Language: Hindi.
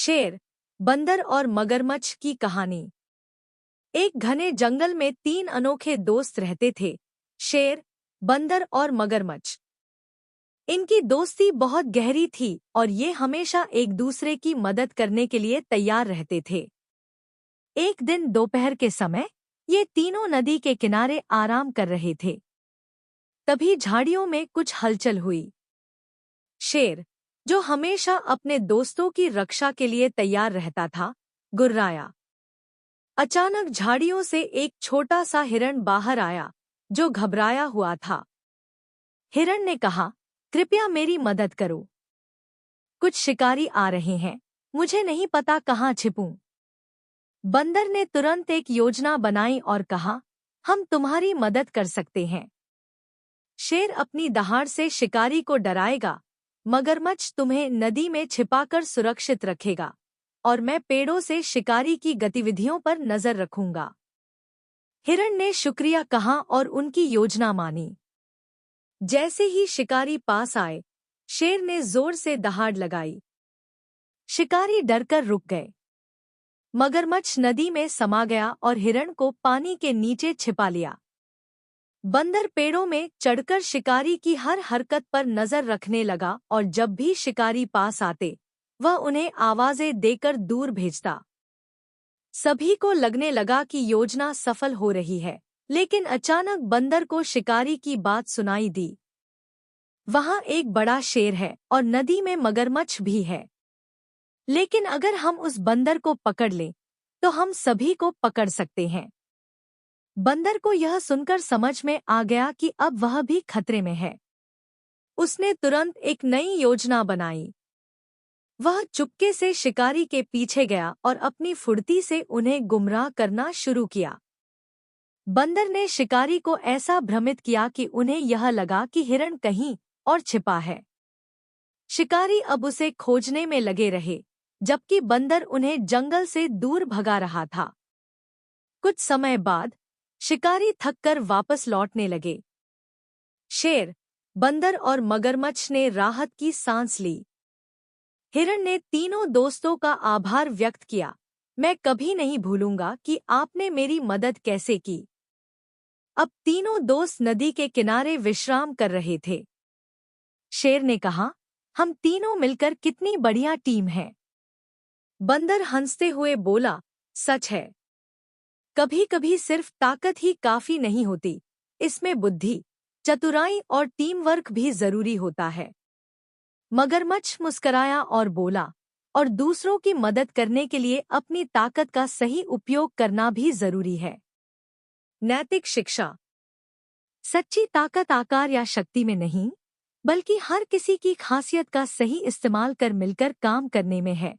शेर, बंदर और मगरमच्छ की कहानी। एक घने जंगल में 3 अनोखे दोस्त रहते थे, शेर, बंदर और मगरमच्छ। इनकी दोस्ती बहुत गहरी थी और ये हमेशा एक दूसरे की मदद करने के लिए तैयार रहते थे। एक दिन दोपहर के समय ये तीनों नदी के किनारे आराम कर रहे थे। तभी झाड़ियों में कुछ हलचल हुई। शेर, जो हमेशा अपने दोस्तों की रक्षा के लिए तैयार रहता था, गुर्राया। अचानक झाड़ियों से एक छोटा सा हिरण बाहर आया, जो घबराया हुआ था। हिरण ने कहा, कृपया मेरी मदद करो। कुछ शिकारी आ रहे हैं, मुझे नहीं पता कहाँ छिपूं। बंदर ने तुरंत एक योजना बनाई और कहा, हम तुम्हारी मदद कर सकते हैं। शेर अपनी दहाड़ से शिकारी को डराएगा, मगरमच्छ तुम्हें नदी में छिपाकर सुरक्षित रखेगा और मैं पेड़ों से शिकारी की गतिविधियों पर नजर रखूंगा। हिरण ने शुक्रिया कहा और उनकी योजना मानी। जैसे ही शिकारी पास आए, शेर ने जोर से दहाड़ लगाई। शिकारी डरकर रुक गए। मगरमच्छ नदी में समा गया और हिरण को पानी के नीचे छिपा लिया। बंदर पेड़ों में चढ़कर शिकारी की हर हरकत पर नजर रखने लगा और जब भी शिकारी पास आते, वह उन्हें आवाजें देकर दूर भेजता। सभी को लगने लगा कि योजना सफल हो रही है, लेकिन अचानक बंदर को शिकारी की बात सुनाई दी। वहां एक बड़ा शेर है और नदी में मगरमच्छ भी है। लेकिन अगर हम उस बंदर को पकड़ लें, तो हम सभी को पकड़ सकते हैं। बंदर को यह सुनकर समझ में आ गया कि अब वह भी खतरे में है। उसने तुरंत एक नई योजना बनाई। वह चुपके से शिकारी के पीछे गया और अपनी फुर्ती से उन्हें गुमराह करना शुरू किया। बंदर ने शिकारी को ऐसा भ्रमित किया कि उन्हें यह लगा कि हिरण कहीं और छिपा है। शिकारी अब उसे खोजने में लगे रहे, जबकि बंदर उन्हें जंगल से दूर भगा रहा था। कुछ समय बाद शिकारी थककर वापस लौटने लगे। शेर, बंदर और मगरमच्छ ने राहत की सांस ली। हिरण ने तीनों दोस्तों का आभार व्यक्त किया। मैं कभी नहीं भूलूंगा कि आपने मेरी मदद कैसे की। अब तीनों दोस्त नदी के किनारे विश्राम कर रहे थे। शेर ने कहा, हम तीनों मिलकर कितनी बढ़िया टीम है। बंदर हंसते हुए बोला, सच है। कभी कभी सिर्फ ताकत ही काफी नहीं होती, इसमें बुद्धि, चतुराई और टीम वर्क भी जरूरी होता है। मगरमच्छ मुस्कराया और बोला, और दूसरों की मदद करने के लिए अपनी ताकत का सही उपयोग करना भी जरूरी है। नैतिक शिक्षा। सच्ची ताकत आकार या शक्ति में नहीं, बल्कि हर किसी की खासियत का सही इस्तेमाल कर मिलकर काम करने में है।